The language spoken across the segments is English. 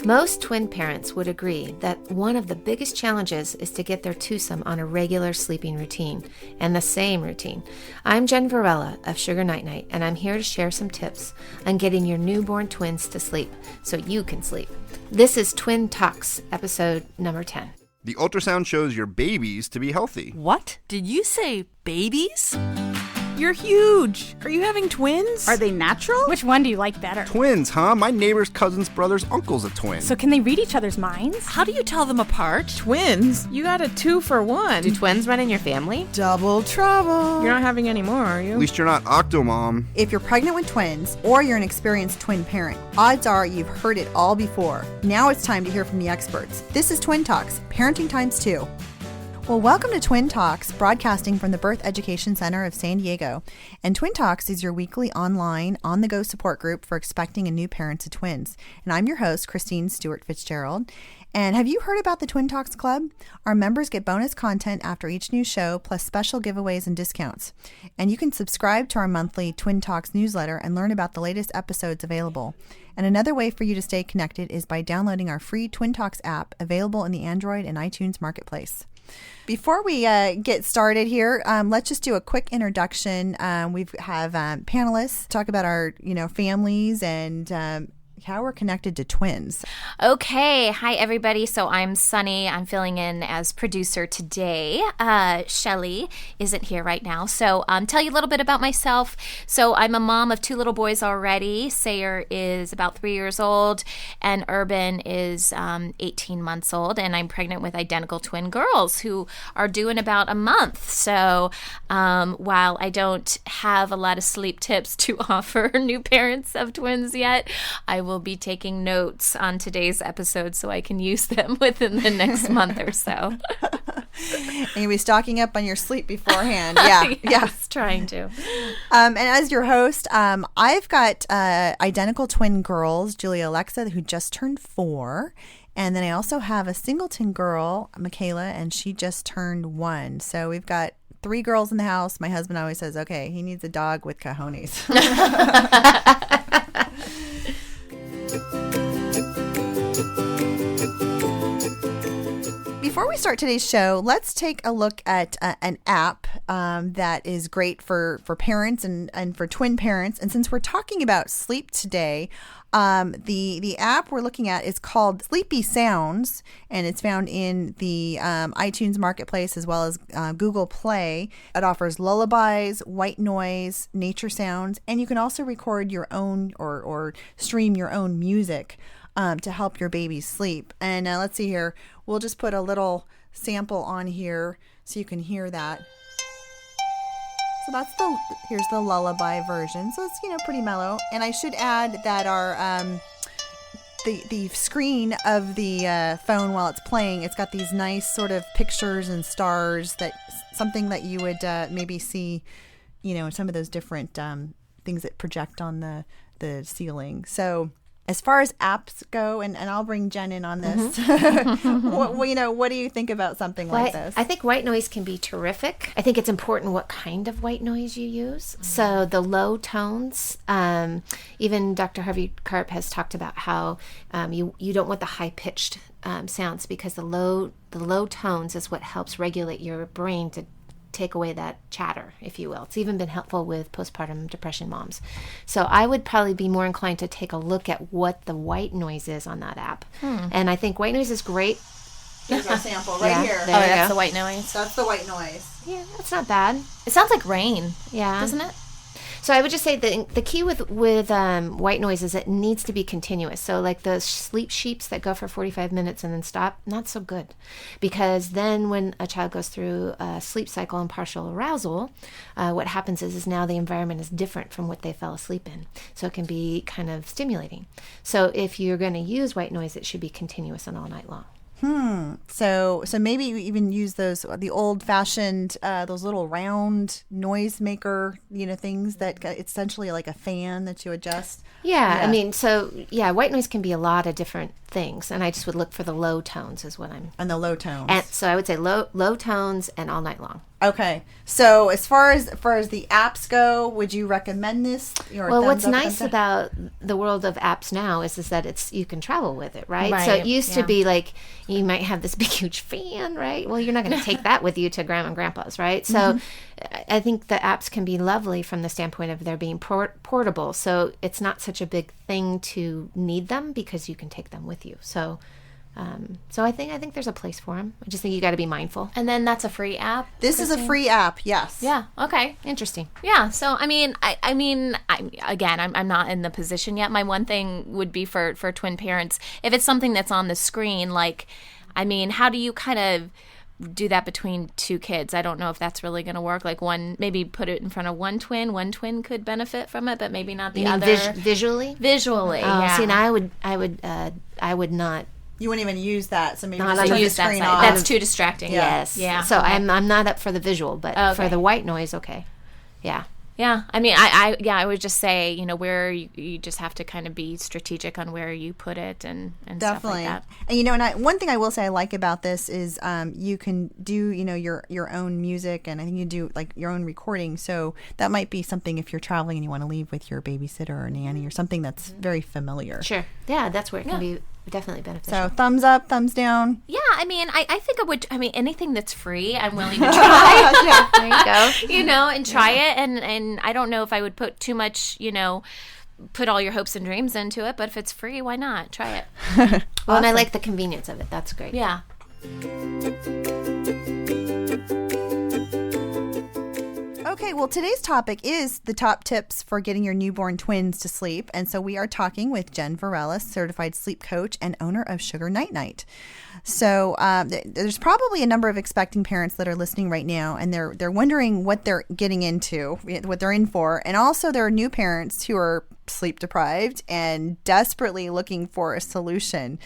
Most twin parents would agree that one of the biggest challenges is to get their twosome on a regular sleeping routine, and the same routine. I'm Jen Varela of Sugar Night Night, and I'm here to share some tips on getting your newborn twins to sleep so you can sleep. This is Twin Talks, episode number 10. The ultrasound shows your babies to be healthy. What? Did you say babies? You're huge. Are you having twins? Are they natural? Which one do you like better? Twins, huh? My neighbor's cousin's brother's uncle's a twin. So can they read each other's minds? How do you tell them apart? Twins? You got a 2 for 1. Do twins run in your family? Double trouble. You're not having any more, are you? At least you're not Octomom. If you're pregnant with twins or you're an experienced twin parent, odds are you've heard it all before. Now it's time to hear from the experts. This is Twin Talks, Parenting Times 2. Well, welcome to Twin Talks, broadcasting from the Birth Education Center of San Diego. And Twin Talks is your weekly online, on-the-go support group for expecting and new parents of twins. And I'm your host, Christine Stewart Fitzgerald. And have you heard about the Twin Talks Club? Our members get bonus content after each new show, plus special giveaways and discounts. And you can subscribe to our monthly Twin Talks newsletter and learn about the latest episodes available. And another way for you to stay connected is by downloading our free Twin Talks app, available in the Android and iTunes marketplace. Before we get started here, let's just do a quick introduction. We have panelists talk about our, families and how we're connected to twins. Okay. Hi, everybody. So I'm Sunny. I'm filling in as producer today. Shelly isn't here right now. So tell you a little bit about myself. So I'm a mom of 2 little boys already. Sayer is about 3 years old and Urban is 18 months old. And I'm pregnant with identical twin girls who are due in about a month. So while I don't have a lot of sleep tips to offer new parents of twins yet, I will be taking notes on today's episode so I can use them within the next month or so. And you'll be stocking up on your sleep beforehand. Yeah. Yes, trying to. And as your host, I've got identical twin girls, Julia Alexa, who just turned 4. And then I also have a singleton girl, Michaela, and she just turned 1. So we've got 3 girls in the house. My husband always says, okay, he needs a dog with cojones. Before we start today's show, let's take a look at an app that is great for parents and for twin parents. And since we're talking about sleep today, the app we're looking at is called Sleepy Sounds, and it's found in the iTunes Marketplace as well as Google Play. It offers lullabies, white noise, nature sounds, and you can also record your own or stream your own music to help your baby sleep. And let's see here. We'll just put a little sample on here so you can hear that. So here's the lullaby version. So it's, pretty mellow. And I should add that our, the screen of the phone while it's playing, it's got these nice sort of pictures and stars, something that you would maybe see, in some of those different things that project on the ceiling. So as far as apps go, and I'll bring Jen in on this, what do you think about something like this? I think white noise can be terrific. I think it's important what kind of white noise you use. Mm-hmm. So the low tones, even Dr. Harvey Karp has talked about how you don't want the high-pitched sounds, because the low tones is what helps regulate your brain to take away that chatter, if you will. It's even been helpful with postpartum depression moms. So I would probably be more inclined to take a look at what the white noise is on that app. And I think white noise is great. Here's our sample right here. That's the white noise. That's the white noise. Yeah, that's not bad. It sounds like rain, Yeah. doesn't it? So I would just say the key with white noise is it needs to be continuous. So like the sleep sheeps that go for 45 minutes and then stop, not so good. Because then when a child goes through a sleep cycle and partial arousal, what happens is now the environment is different from what they fell asleep in. So it can be kind of stimulating. So if you're going to use white noise, it should be continuous and all night long. So maybe you even use the old-fashioned, those little round noise maker, things that essentially like a fan that you adjust. Yeah. I mean, white noise can be a lot of different things, and I just would look for the low tones is what I'm. And the low tones. And so I would say low tones and all night long. Okay. So as far as the apps go, would you recommend this? Well, what's nice about the world of apps now is that you can travel with it, right? So it used to be like you might have this big huge fan, right? Well, you're not going to take that with you to grandma and grandpa's, right? So I think the apps can be lovely from the standpoint of they're being portable. So it's not such a big thing to need them because you can take them with you. So I think there's a place for them. I just think you got to be mindful. And then that's a free app. This is a free app. Yes. Yeah. Okay. Interesting. Yeah. So I mean, I'm not in the position yet. My one thing would be for twin parents, if it's something that's on the screen, like, I mean, how do you kind of do that between two kids? I don't know if that's really going to work. Like maybe put it in front of one twin could benefit from it, but maybe not the other. Visually. Oh, yeah. See, now I would not. You wouldn't even use that, so maybe Not just turn the use that screen side. off. That's too distracting. Yes. Yeah. So I'm not up for the visual, but for Okay. the white noise, okay. Yeah. Yeah. I mean, I would just say, where you just have to kind of be strategic on where you put it and Definitely. stuff like that. And one thing I will say I like about this is you can do your own music, and I think you do like your own recording. So that might be something if you're traveling and you want to leave with your babysitter or nanny or something that's very familiar. Sure. Yeah, that's where it can be definitely beneficial. So thumbs up, thumbs down. Yeah, I mean, I think anything that's free, I'm willing to try. There you go. And try it. And I don't know if I would put too much, put all your hopes and dreams into it, but if it's free, why not? Try it. Well, and I like the convenience of it. That's great. Yeah. Okay, well, today's topic is the top tips for getting your newborn twins to sleep. And so we are talking with Jen Varela, certified sleep coach and owner of Sugar Night Night. So there's probably a number of expecting parents that are listening right now, and they're wondering what they're getting into, what they're in for. And also there are new parents who are sleep deprived and desperately looking for a solution.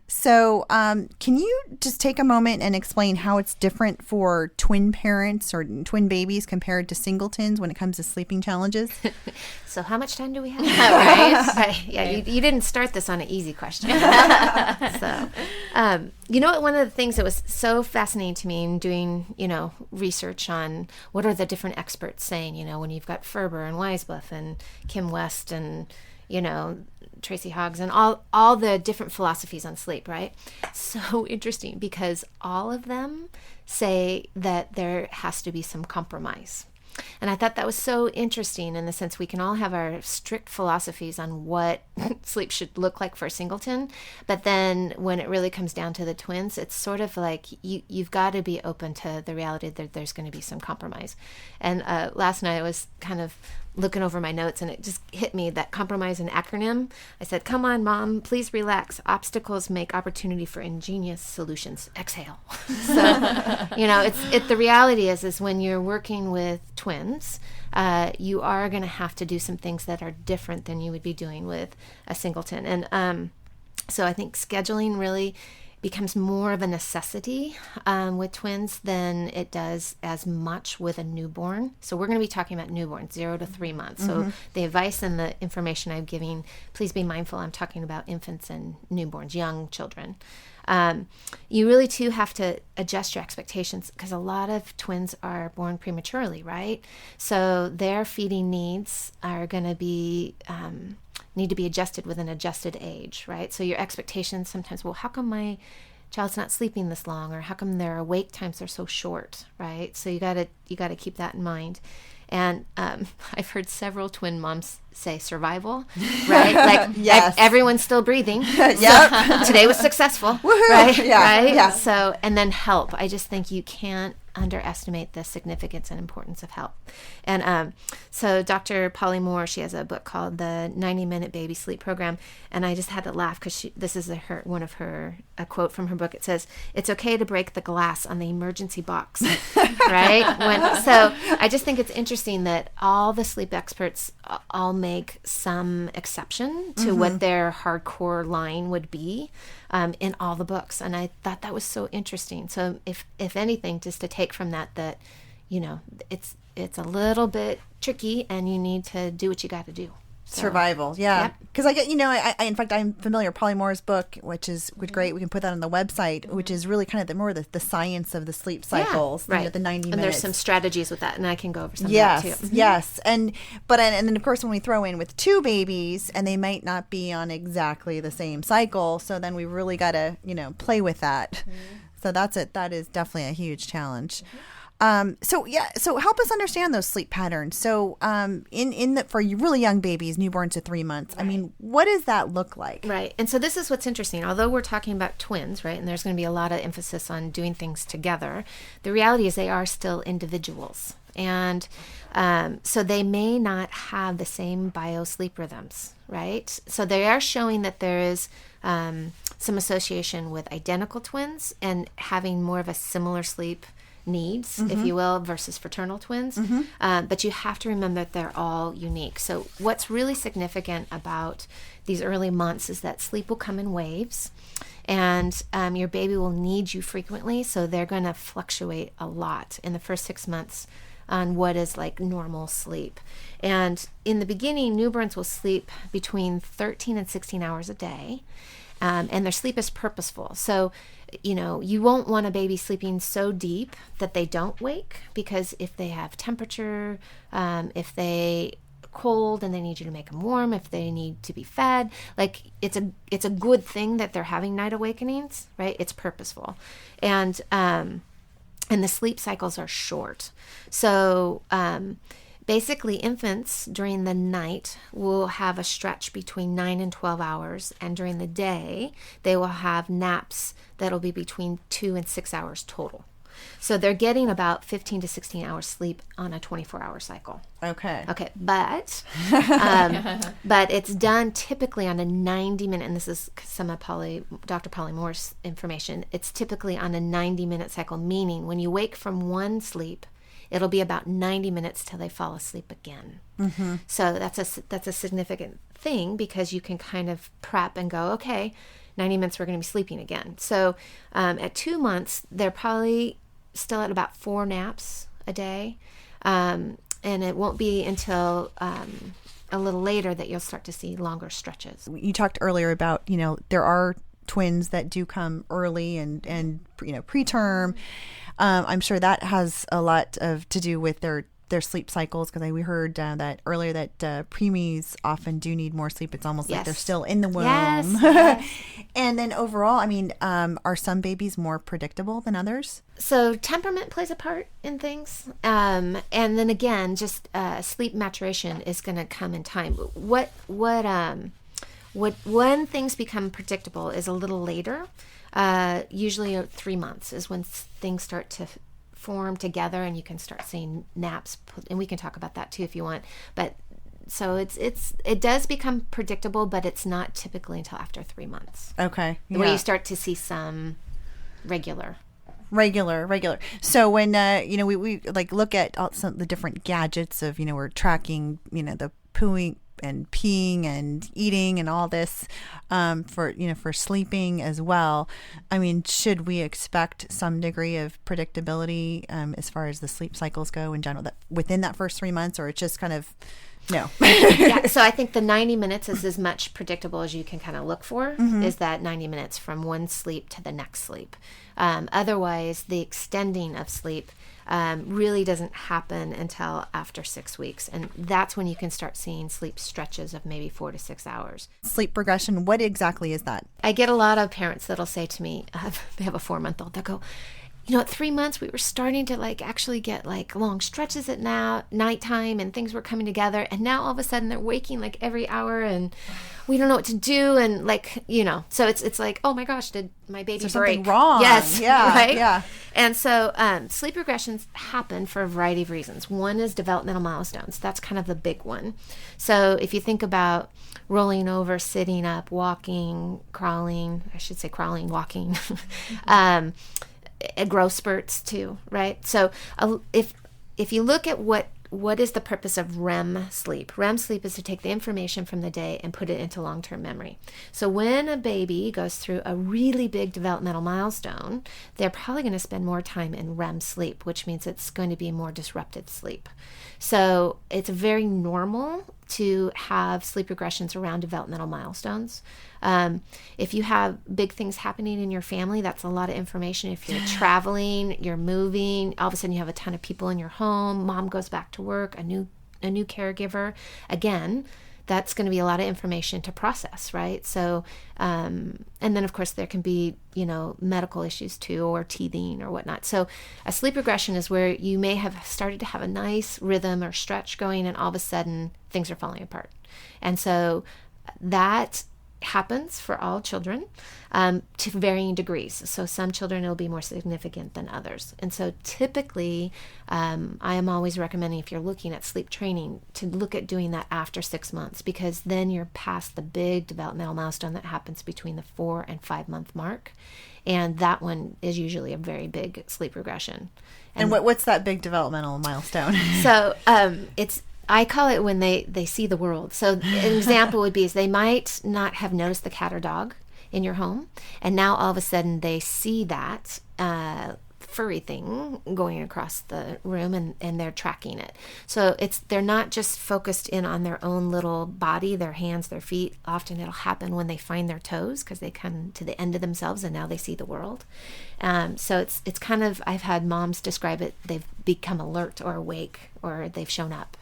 So can you just take a moment and explain how it's different for twin parents or twin babies compared to singletons when it comes to sleeping challenges? So how much time do we have? Right. Yeah, you didn't start this on an easy question. So, one of the things that was so fascinating to me in doing, research on what are the different experts saying, when you've got Ferber and Weisbuff and Kim West and, Tracy Hoggs and all the different philosophies on sleep, right? So interesting because all of them say that there has to be some compromise. And I thought that was so interesting in the sense we can all have our strict philosophies on what sleep should look like for a singleton. But then when it really comes down to the twins, it's sort of like you've got to be open to the reality that there's going to be some compromise. And last night I was kind of looking over my notes and it just hit me that compromise an acronym. I said, come on, Mom, please relax. Obstacles make opportunity for ingenious solutions. Exhale. So, the reality is when you're working with twins, you are going to have to do some things that are different than you would be doing with a singleton. And so I think scheduling really becomes more of a necessity with twins than it does as much with a newborn. So we're going to be talking about newborns, 0 to 3 months. So the advice and the information I'm giving, please be mindful I'm talking about infants and newborns, young children. You really too have to adjust your expectations because a lot of twins are born prematurely, right? So their feeding needs are going to be need to be adjusted with an adjusted age, right? So your expectations sometimes, well, how come my child's not sleeping this long, or how come their awake times are so short, right? So you got to keep that in mind. And I've heard several twin moms say survival, right? Like Yes. everyone's still breathing. Yep. So today was successful, Woohoo. right? Yeah, Right. yeah. So and then help. I just think you can't underestimate the significance and importance of help. And so Dr. Polly Moore, she has a book called The 90-Minute Baby Sleep Program, and I just had to laugh because this is a quote from her book. It says, "It's okay to break the glass on the emergency box," right? So I just think it's interesting that all the sleep experts all make some exception to what their hardcore line would be in all the books, and I thought that was so interesting. So if anything, just to take from that it's a little bit tricky, and you need to do what you got to do. Survival, yeah. Yep. Because I get, I in fact, I'm familiar. Polly Moore's book, which great. We can put that on the website, which is really kind of the science of the sleep cycles. Yeah, right. The 90 minutes. And there's some strategies with that, and I can go over some of Yes, that too. yes, and then of course when we throw in with 2 babies, and they might not be on exactly the same cycle, so then we really got to play with that. So that's it. That is definitely a huge challenge. So help us understand those sleep patterns. So, for really young babies, newborns to 3 months, right. I mean, what does that look like? Right. And so this is what's interesting. Although we're talking about twins, right, and there's going to be a lot of emphasis on doing things together, the reality is they are still individuals. And so they may not have the same bio-sleep rhythms, right? So they are showing that there is some association with identical twins and having more of a similar sleep needs, if you will, versus fraternal twins. But you have to remember that they're all unique. So what's really significant about these early months is that sleep will come in waves, and your baby will need you frequently. So they're going to fluctuate a lot in the first 6 months on what is like normal sleep. And in the beginning, newborns will sleep between 13 and 16 hours a day. And their sleep is purposeful. So, you won't want a baby sleeping so deep that they don't wake, because if they have temperature, if they cold and they need you to make them warm, if they need to be fed, like it's a good thing that they're having night awakenings, right? It's purposeful. And the sleep cycles are short. So, basically, infants during the night will have a stretch between 9 and 12 hours, and during the day, they will have naps that'll be between 2 and 6 hours total. So they're getting about 15 to 16 hours sleep on a 24-hour cycle. Okay, but it's done typically on a 90-minute, and this is some of Dr. Polly Moore's information. It's typically on a 90-minute cycle, meaning when you wake from one sleep, it'll be about 90 minutes till they fall asleep again. So that's a significant thing, because you can kind of prep and go, okay, 90 minutes we're going to be sleeping again. So at 2 months, they're probably still at about 4 naps a day. And it won't be until a little later that you'll start to see longer stretches. You talked earlier about, there are twins that do come early and preterm. I'm sure that has a lot to do with their sleep cycles, because we heard that earlier that preemies often do need more sleep. It's almost like they're still in the womb. Yes. And then overall, I mean, are some babies more predictable than others? So temperament plays a part in things. And then again, just sleep maturation is going to come in time. When things become predictable is a little later. Usually 3 months is when things start to form together, and you can start seeing naps, and we can talk about that too if you want. But so it does become predictable, but it's not typically until after 3 months. Okay, where you start to see some regular. So when we like look at all some the different gadgets of we're tracking the pooing and peeing and eating and all this for sleeping as well. I mean, should we expect some degree of predictability as far as the sleep cycles go in general, that within that first 3 months, or it's just kind of no? Yeah, so I think the 90 minutes is as much predictable as you can kind of look for, is that 90 minutes from one sleep to the next sleep. Otherwise, the extending of sleep really doesn't happen until after 6 weeks. And that's when you can start seeing sleep stretches of maybe 4 to 6 hours. Sleep progression, what exactly is that? I get a lot of parents that'll say to me, they have a 4-month-old, they'll go, at 3 months, we were starting to actually get long stretches at nighttime, and things were coming together. And now all of a sudden they're waking every hour, and we don't know what to do. And so it's like, oh my gosh, did my baby break? Something wrong? Yes. Yeah. Right? Yeah. And so sleep regressions happen for a variety of reasons. One is developmental milestones. That's kind of the big one. So if you think about rolling over, sitting up, walking, crawling, walking, growth spurts too, right? So if you look at what is the purpose of REM sleep? REM sleep is to take the information from the day and put it into long-term memory. So when a baby goes through a really big developmental milestone, they're probably going to spend more time in REM sleep, which means it's going to be more disrupted sleep. So it's very normal to have sleep regressions around developmental milestones. If you have big things happening in your family, that's a lot of information. If you're traveling, you're moving, all of a sudden you have a ton of people in your home, mom goes back to work, a new caregiver, again, that's going to be a lot of information to process, right? So, and then of course there can be, medical issues too, or teething or whatnot. So a sleep regression is where you may have started to have a nice rhythm or stretch going, and all of a sudden things are falling apart. And so that happens for all children to varying degrees. So some children it'll be more significant than others. And so typically I am always recommending, if you're looking at sleep training, to look at doing that after 6 months, because then you're past the big developmental milestone that happens between the 4 and 5 month mark. And that one is usually a very big sleep regression. And what's that big developmental milestone? So I call it when they see the world. So an example would be is they might not have noticed the cat or dog in your home, and now all of a sudden they see that furry thing going across the room, and they're tracking it. So they're not just focused in on their own little body, their hands, their feet. Often it'll happen when they find their toes, because they come to the end of themselves and now they see the world. So it's kind of, I've had moms describe it, they've become alert or awake, or they've shown up,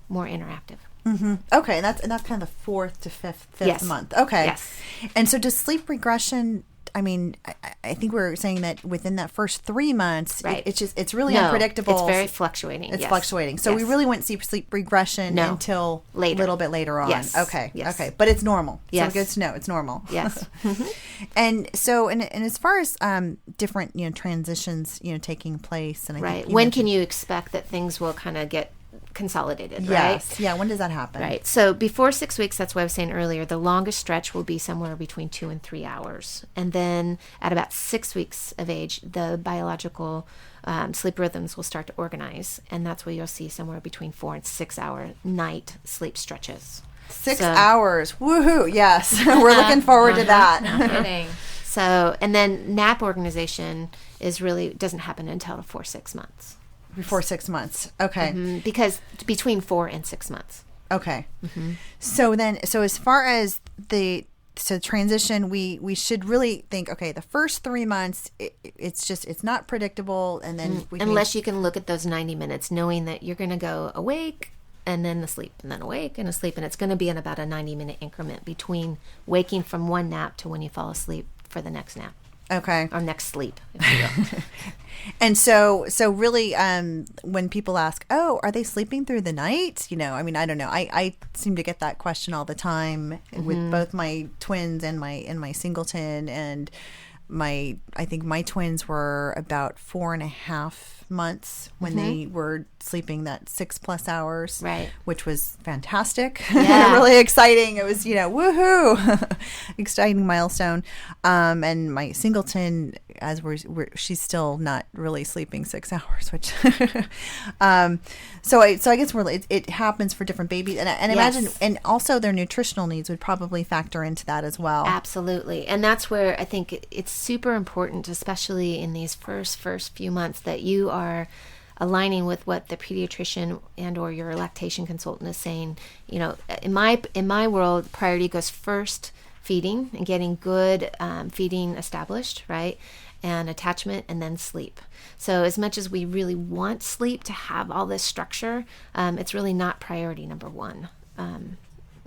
more interactive. Mm-hmm. Okay, and that's kind of the 4th to 5th Yes. month. Okay. Yes. And so does sleep regression, I think we're saying that within that first 3 months, Right. it's really unpredictable. It's very fluctuating. It's yes. fluctuating. So we Yes. really wouldn't see sleep regression until a little bit later on. Yes. Okay. Yes. Okay. But it's normal. Yes. So good to know. It's normal. Yes. And so, and as far as different, transitions, taking place. And I Right. think you When mentioned- can you expect that things will kind of get consolidated, Yes. right? Yeah. When does that happen? Right. So before 6 weeks, that's what I was saying earlier, the longest stretch will be somewhere between 2 and 3 hours. And then at about 6 weeks of age, the biological sleep rhythms will start to organize. And that's where you'll see somewhere between 4 and 6 hour night sleep stretches. 6 hours. Woohoo. Yes. We're looking forward to that. No kidding. So, and then nap organization doesn't happen until 4 6 months. Before 6 months. Okay. Because between 4 and 6 months. Okay. So as far as the transition, we should really think, okay, the first 3 months, it's not predictable. And then unless you can look at those 90 minutes, knowing that you're going to go awake and then asleep and then awake and asleep. And it's going to be in about a 90-minute increment between waking from one nap to when you fall asleep for the next nap. Okay. Or next sleep, if you will. And so really, when people ask, oh, are they sleeping through the night? I don't know. I seem to get that question all the time with both my twins and my singleton, and I think my twins were about 4.5 months when they were sleeping that 6+ hours, Right. which was fantastic. Yeah. Really exciting. It was, woohoo, exciting milestone. And my singleton, she's still not really sleeping 6 hours, which, so I guess it happens for different babies, and Yes. imagine, and also their nutritional needs would probably factor into that as well. Absolutely. And that's where I think it's super important, especially in these first few months, that you are aligning with what the pediatrician and or your lactation consultant is saying. In my world, priority goes first feeding and getting good feeding established, right? And attachment, and then sleep. So as much as we really want sleep to have all this structure, it's really not priority number one,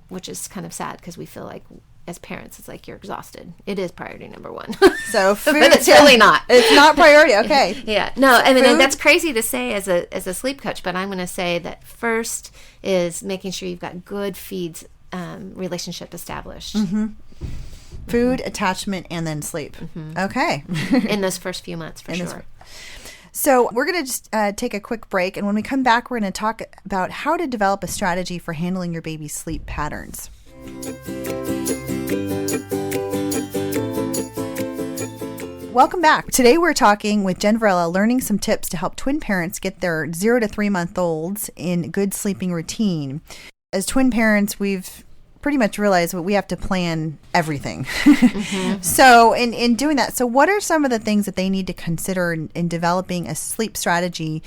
which is kind of sad, because we feel like as parents, it's like you're exhausted. It is priority number one. So food, but it's really not. It's not priority. Okay. Yeah. No, So food? that's crazy to say as a sleep coach, but I'm going to say that first is making sure you've got good feeds relationship established. Food, attachment, and then sleep. Okay. In those first few months, for sure. So we're going to just take a quick break. And when we come back, we're going to talk about how to develop a strategy for handling your baby's sleep patterns. Welcome back. Today we're talking with Jen Varela, learning some tips to help twin parents get their 0 to 3 month olds in good sleeping routine. As twin parents, we've pretty much realize that we have to plan everything. So in doing that, so what are some of the things that they need to consider in developing a sleep strategy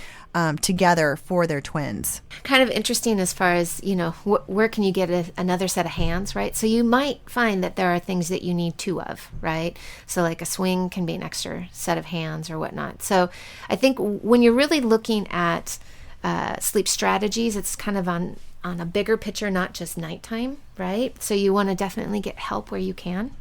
together for their twins? Kind of interesting as far as, where can you get another set of hands, right? So you might find that there are things that you need two of, right? So like a swing can be an extra set of hands or whatnot. So I think when you're really looking at sleep strategies, it's kind of on a bigger picture, not just nighttime, right? So you want to definitely get help where you can.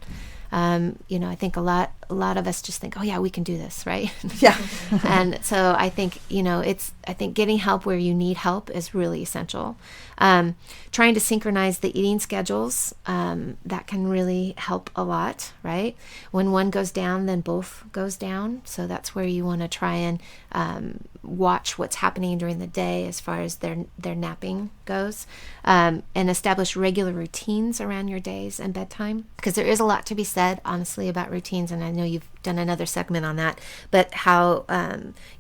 I think a lot of us just think, oh yeah, we can do this, right? Yeah. And so I think, I think getting help where you need help is really essential. Trying to synchronize the eating schedules, that can really help a lot, right? When one goes down, then both goes down. So that's where you want to try and watch what's happening during the day as far as their napping goes, and establish regular routines around your days and bedtime, because there is a lot to be said, honestly, about routines, and I know you've done another segment on that, but how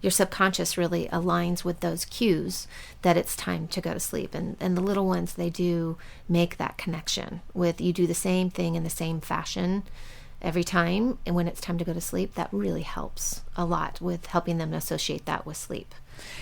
your subconscious really aligns with those cues that it's time to go to sleep. And the little ones, they do make that connection with, you do the same thing in the same fashion every time, and when it's time to go to sleep, that really helps a lot with helping them associate that with sleep.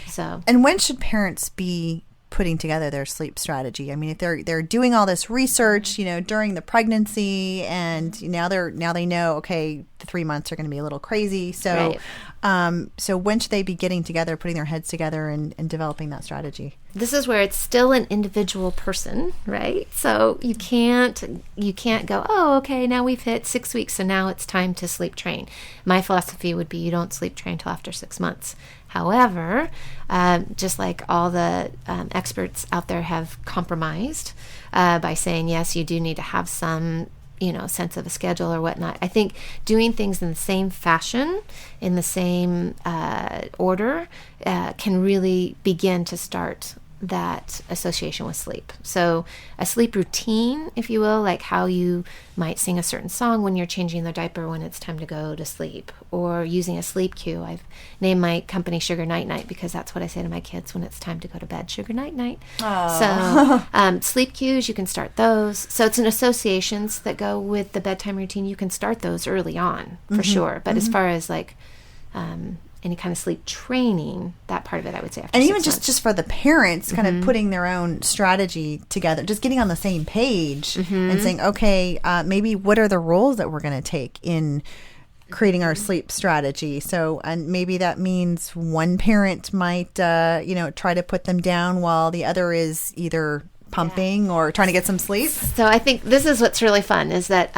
So, and when should parents be putting together their sleep strategy? I mean, if they're doing all this research, during the pregnancy, and now they know, okay, the 3 months are going to be a little crazy. So, right. So when should they be getting together, putting their heads together, and developing that strategy? This is where it's still an individual person, right? So you can't go, oh, okay, now we've hit 6 weeks, so now it's time to sleep train. My philosophy would be you don't sleep train till after 6 months. However, just like all the experts out there have compromised by saying, yes, you do need to have some, sense of a schedule or whatnot. I think doing things in the same fashion, in the same order, can really begin to start that association with sleep. So a sleep routine, if you will, like how you might sing a certain song when you're changing the diaper when it's time to go to sleep, or using a sleep cue. I've named my company Sugar Night Night because that's what I say to my kids when it's time to go to bed, Sugar Night Night. So sleep cues, you can start those. So it's an associations that go with the bedtime routine. You can start those early on for sure. But as far as like any kind of sleep training, that part of it, I would say after 6 And even months. just for the parents, kind of putting their own strategy together, just getting on the same page and saying, okay, maybe what are the roles that we're going to take in creating our sleep strategy? So, and maybe that means one parent might, try to put them down while the other is either pumping or trying to get some sleep. So I think this is what's really fun is that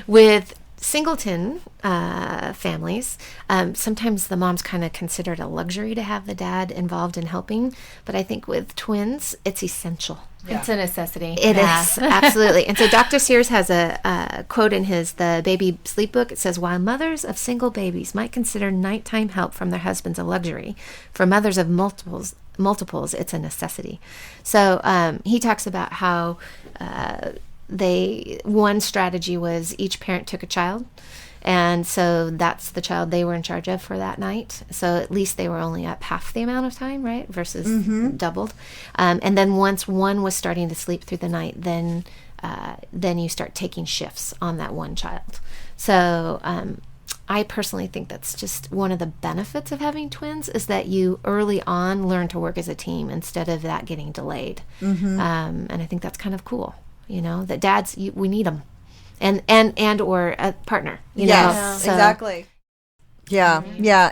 with singleton families, sometimes the mom's kind of considered a luxury to have the dad involved in helping, but I think with twins, it's essential. Yeah. It's a necessity. It is, absolutely. And so Dr. Sears has a quote in the baby sleep book. It says, while mothers of single babies might consider nighttime help from their husbands a luxury, for mothers of multiples, it's a necessity. So he talks about how one strategy was each parent took a child, and so that's the child they were in charge of for that night. So at least they were only up half the amount of time, right, versus doubled. And then once one was starting to sleep through the night, then you start taking shifts on that one child. So I personally think that's just one of the benefits of having twins, is that you early on learn to work as a team instead of that getting delayed. And I think that's kind of cool. That dads, we need them, and or a partner. Yes, exactly. Yeah.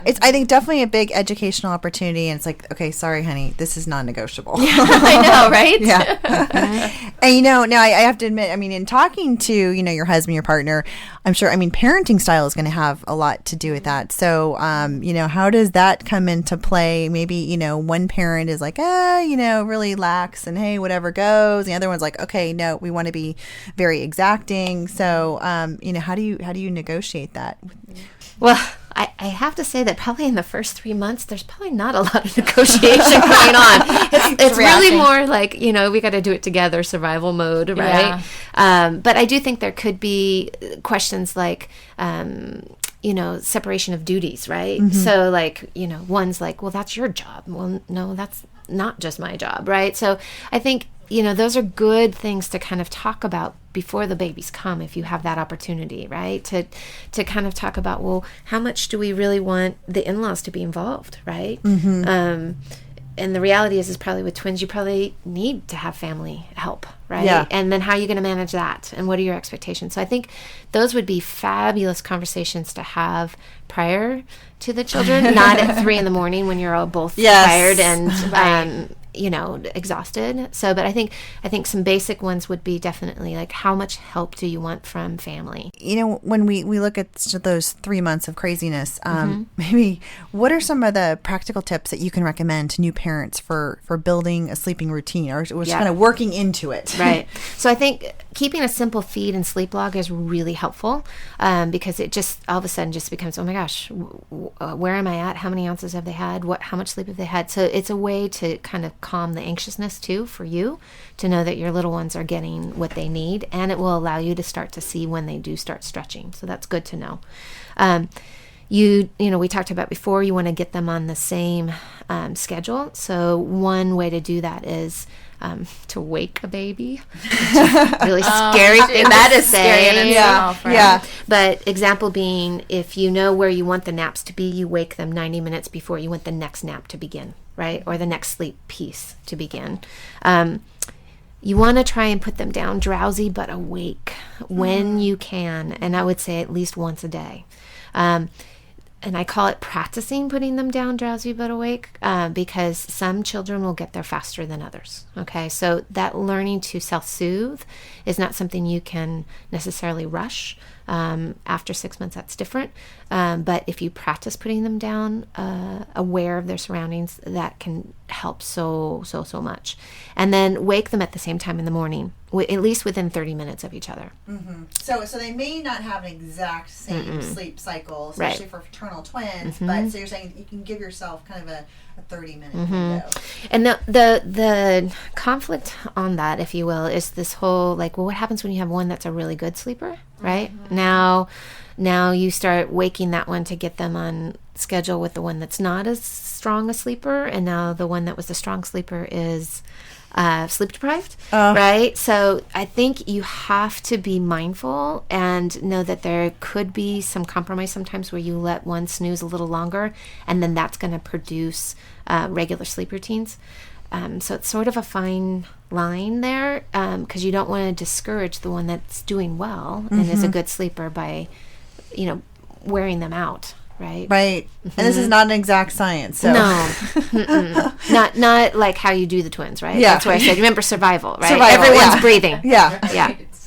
I think definitely a big educational opportunity, and it's like, okay, sorry, honey, this is non-negotiable. I know, right? Yeah. And now I have to admit, I mean, in talking to your husband, your partner, I'm sure, parenting style is going to have a lot to do with that. So how does that come into play? Maybe one parent is like, really lax and hey, whatever goes. The other one's like, okay, no, we want to be very exacting. So how do you negotiate that? Well, I have to say that probably in the first 3 months, there's probably not a lot of negotiation going on. It's really more like, we got to do it together, survival mode, right? Yeah. But I do think there could be questions like, separation of duties, right? So like, one's like, well, that's your job. Well, no, that's not just my job, right? So I think those are good things to kind of talk about before the babies come, if you have that opportunity, right? To kind of talk about, well, how much do we really want the in-laws to be involved, right? Mm-hmm. And the reality is probably with twins, you probably need to have family help, right? Yeah. And then how are you going to manage that? And what are your expectations? So I think those would be fabulous conversations to have prior to the children, not at 3 a.m. when you're all both tired and exhausted. So, but I think some basic ones would be definitely like, how much help do you want from family? When we look at those 3 months of craziness, maybe what are some of the practical tips that you can recommend to new parents for building a sleeping routine or just kind of working into it? Right. So I think keeping a simple feed and sleep log is really helpful because it just all of a sudden just becomes, oh my gosh, where am I at? How many ounces have they had? How much sleep have they had? So it's a way to kind of calm the anxiousness too for you to know that your little ones are getting what they need, and it will allow you to start to see when they do start stretching. So that's good to know. We talked about before, you want to get them on the same schedule. So one way to do that is to wake a baby. Really scary thing that to is say. scary in itself, right? Yeah. But example being, if you know where you want the naps to be, you wake them 90 minutes before you want the next nap to begin, right? Or the next sleep piece to begin. You want to try and put them down drowsy but awake when you can, and I would say at least once a day. And I call it practicing putting them down drowsy but awake because some children will get there faster than others. Okay, so that learning to self-soothe is not something you can necessarily rush. After 6 months, that's different. But if you practice putting them down, aware of their surroundings, that can help so much. And then wake them at the same time in the morning, at least within 30 minutes of each other. Mm-hmm. So they may not have an exact same sleep cycle, especially for fraternal twins. But so you're saying you can give yourself kind of a 30-minute window. And the conflict on that, if you will, is this whole like, well, what happens when you have one that's a really good sleeper, right? Now you start waking that one to get them on schedule with the one that's not as strong a sleeper, and now the one that was the strong sleeper is sleep deprived, right? So I think you have to be mindful and know that there could be some compromise sometimes where you let one snooze a little longer, and then that's going to produce regular sleep routines. So it's sort of a fine line there because you don't want to discourage the one that's doing well and is a good sleeper by, wearing them out. Right. And this is not an exact science. So. No, not like how you do the twins, right? Yeah. That's why I said, remember survival, right? Survival, Everyone's breathing. Yeah.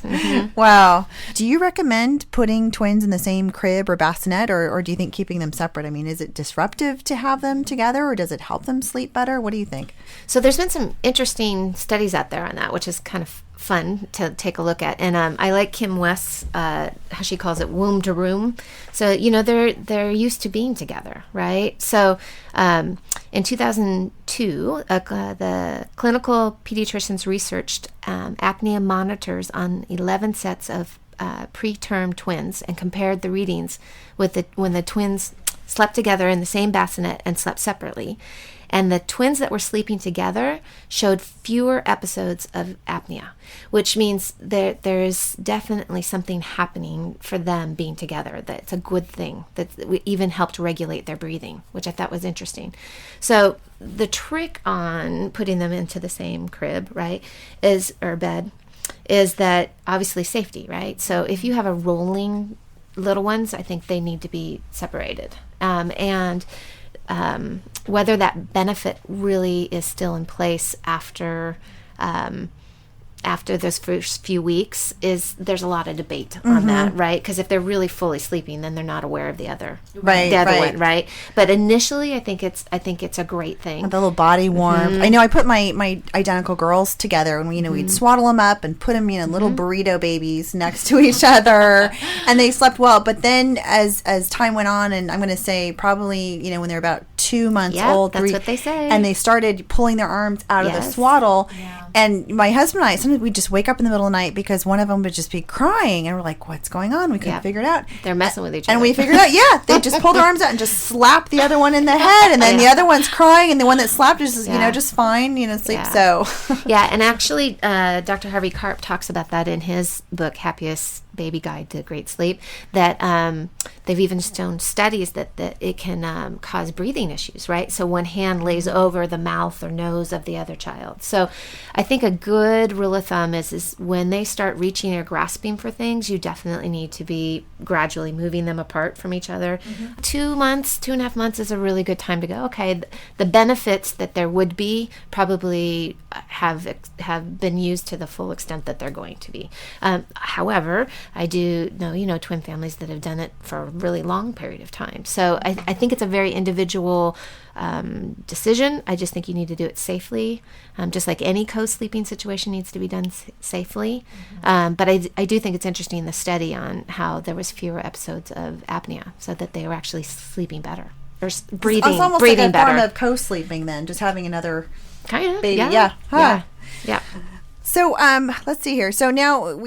Mm-hmm. Wow. Do you recommend putting twins in the same crib or bassinet, or do you think keeping them separate? I mean, is it disruptive to have them together, or does it help them sleep better? What do you think? So there's been some interesting studies out there on that, which is kind of fun to take a look at. And I like Kim West's, how she calls it, womb to room. So, they're used to being together, right? So in 2002, the clinical pediatricians researched apnea monitors on 11 sets of preterm twins and compared the readings with when the twins slept together in the same bassinet and slept separately. And the twins that were sleeping together showed fewer episodes of apnea, which means there's definitely something happening for them being together. That's a good thing. That even helped regulate their breathing, which I thought was interesting. So the trick on putting them into the same crib, right, or bed, is that obviously safety, right? So if you have a rolling little ones, I think they need to be separated. And whether that benefit really is still in place after those first few weeks there's a lot of debate on that, right? Because if they're really fully sleeping, then they're not aware of the other one, right? But initially, I think it's a great thing. The little body warmth. I know I put my identical girls together, and we'd swaddle them up and put them little burrito babies next to each other, and they slept well. But then as time went on, and I'm going to say probably when they're about 2 months Yeah, old. that's what they say. And they started pulling their arms out of the Yes. swaddle. And my husband and I, sometimes we'd just wake up in the middle of the night because one of them would just be crying. And we're like, what's going on? We couldn't Yeah. figure it out. They're messing with each other. And we figured out, they just pull their arms out and just slap the other one in the head. And then the other one's crying. And the one that slapped is, just fine, sleep. Yeah. So, Yeah, and actually, Dr. Harvey Karp talks about that in his book, Happiest Baby Guide to Great Sleep, that they've even shown studies that it can cause breathing issues, right? So one hand lays over the mouth or nose of the other child. So I think a good rule of thumb is when they start reaching or grasping for things, you definitely need to be gradually moving them apart from each other. 2 months, 2.5 months is a really good time to go, okay, the benefits that there would be probably have been used to the full extent that they're going to be. However, I do know, twin families that have done it for a really long period of time. So I think it's a very individual decision. I just think you need to do it safely, just like any co-sleeping situation needs to be done safely. But I do think it's interesting, the study on how there was fewer episodes of apnea, so that they were actually sleeping better or breathing, it's almost breathing like a better. form of co-sleeping then, just having another Kind of, baby. yeah. Huh. Yeah. So, let's see here. So now,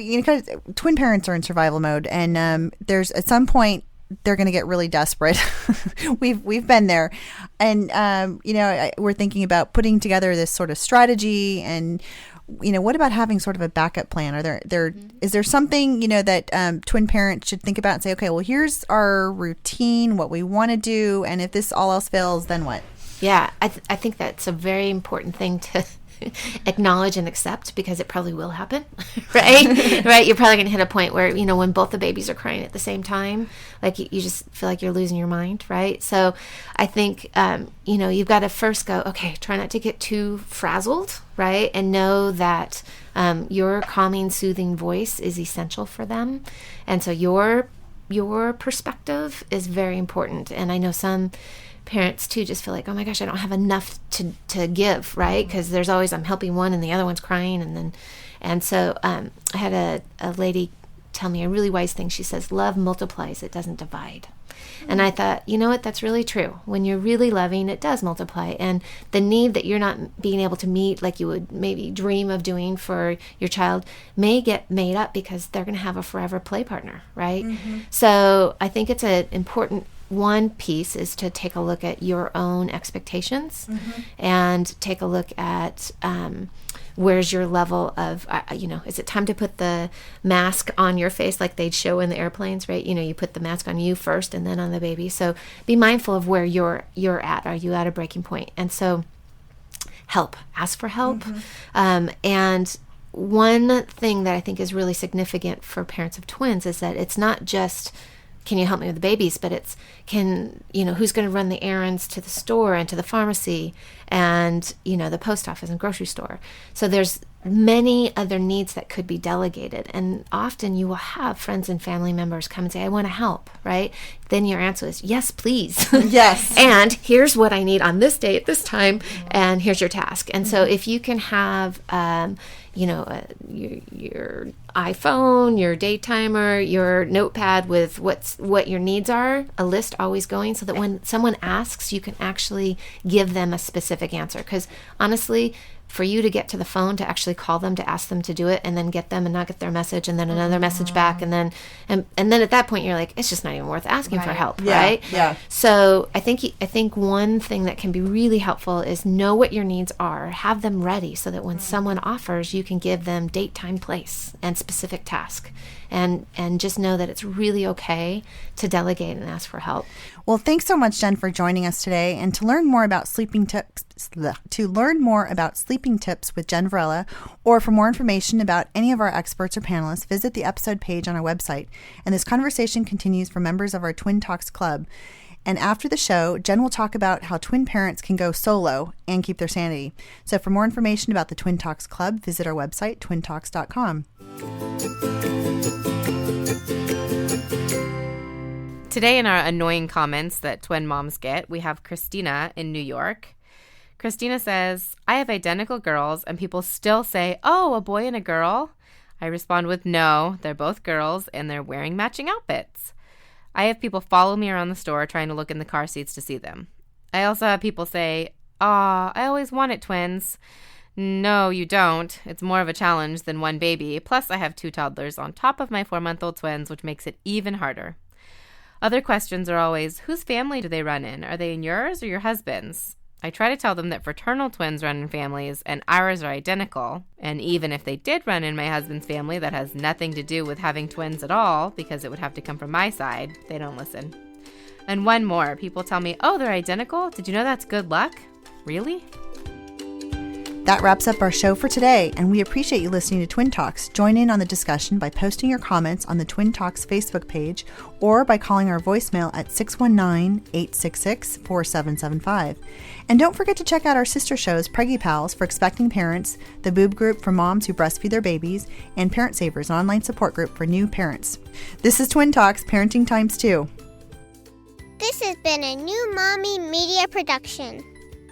twin parents are in survival mode, and there's at some point they're going to get really desperate. We've been there, and we're thinking about putting together this sort of strategy. And what about having sort of a backup plan? Is there something that twin parents should think about and say, okay, well, here's our routine, what we want to do, and if this all else fails, then what? Yeah, I think that's a very important thing to acknowledge and accept, because it probably will happen, right? Right? You're probably going to hit a point where, when both the babies are crying at the same time, like you just feel like you're losing your mind, right? So I think, you've got to first go, okay, try not to get too frazzled, right? And know that your calming, soothing voice is essential for them. And so your perspective is very important. And I know some parents too just feel like, oh my gosh, I don't have enough to give, right? Because there's always, I'm helping one and the other one's crying, and so I had a lady tell me a really wise thing. She says, love multiplies, it doesn't divide. And I thought, you know what, that's really true. When you're really loving, it does multiply. And the need that you're not being able to meet, like you would maybe dream of doing for your child, may get made up because they're going to have a forever play partner, right? So I think it's an important one piece is to take a look at your own expectations and take a look at where's your level of, is it time to put the mask on your face like they'd show in the airplanes, right? You put the mask on you first and then on the baby. So be mindful of where you're at. Are you at a breaking point? And so ask for help. And one thing that I think is really significant for parents of twins is that it's not just, can you help me with the babies? But it's, who's going to run the errands to the store and to the pharmacy and, the post office and grocery store. So there's many other needs that could be delegated. And often you will have friends and family members come and say, I want to help, right? Then your answer is, yes, please. Yes. And here's what I need on this day at this time. And here's your task. And so if you can have, your iPhone, your day timer, your notepad with what your needs are, a list always going, so that when someone asks, you can actually give them a specific answer. Because honestly, for you to get to the phone, to actually call them, to ask them to do it, and then get them and not get their message, and then another message back, and then at that point you're like, it's just not even worth asking for help, right? Yeah. So I think one thing that can be really helpful is know what your needs are, have them ready, so that when someone offers, you can give them date, time, place, and specific task, and just know that it's really okay to delegate and ask for help. Well, thanks so much, Jen, for joining us today. And to learn more about sleeping tips with Jen Varela, or for more information about any of our experts or panelists, visit the episode page on our website. And this conversation continues for members of our Twin Talks Club. And after the show, Jen will talk about how twin parents can go solo and keep their sanity. So for more information about the Twin Talks Club, visit our website, twintalks.com. Today in our annoying comments that twin moms get, we have Christina in New York. Christina says, I have identical girls and people still say, oh, a boy and a girl? I respond with, no, they're both girls and they're wearing matching outfits. I have people follow me around the store trying to look in the car seats to see them. I also have people say, "Aw, I always wanted twins." No, you don't. It's more of a challenge than one baby. Plus, I have 2 toddlers on top of my 4-month-old twins, which makes it even harder. Other questions are always, whose family do they run in? Are they in yours or your husband's? I try to tell them that fraternal twins run in families and ours are identical. And even if they did run in my husband's family, that has nothing to do with having twins at all because it would have to come from my side. They don't listen. And one more. People tell me, oh, they're identical? Did you know that's good luck? Really? That wraps up our show for today, and we appreciate you listening to Twin Talks. Join in on the discussion by posting your comments on the Twin Talks Facebook page or by calling our voicemail at 619-866-4775. And don't forget to check out our sister shows, Preggy Pals for expecting parents, the Boob Group for moms who breastfeed their babies, and Parent Savers, an online support group for new parents. This is Twin Talks, Parenting Times 2. This has been a New Mommy Media production.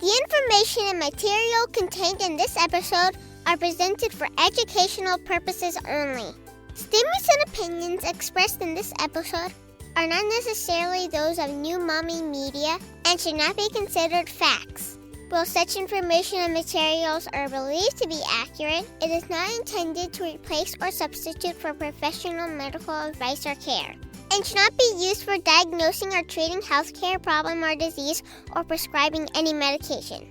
The information and material contained in this episode are presented for educational purposes only. Statements and opinions expressed in this episode are not necessarily those of New Mommy Media and should not be considered facts. While such information and materials are believed to be accurate, it is not intended to replace or substitute for professional medical advice or care, and should not be used for diagnosing or treating healthcare problem or disease or prescribing any medication.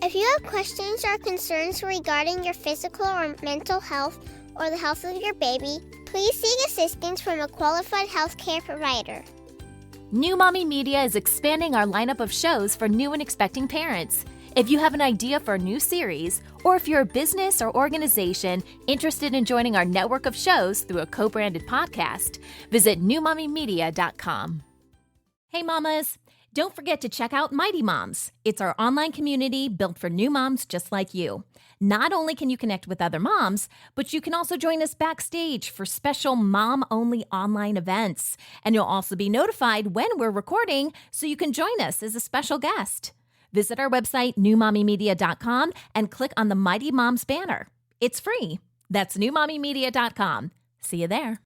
If you have questions or concerns regarding your physical or mental health or the health of your baby, please seek assistance from a qualified healthcare provider. New Mommy Media is expanding our lineup of shows for new and expecting parents. If you have an idea for a new series, or if you're a business or organization interested in joining our network of shows through a co-branded podcast, visit newmommymedia.com. Hey mamas, don't forget to check out Mighty Moms. It's our online community built for new moms just like you. Not only can you connect with other moms, but you can also join us backstage for special mom-only online events. And you'll also be notified when we're recording so you can join us as a special guest. Visit our website, newmommymedia.com, and click on the Mighty Moms banner. It's free. That's newmommymedia.com. See you there.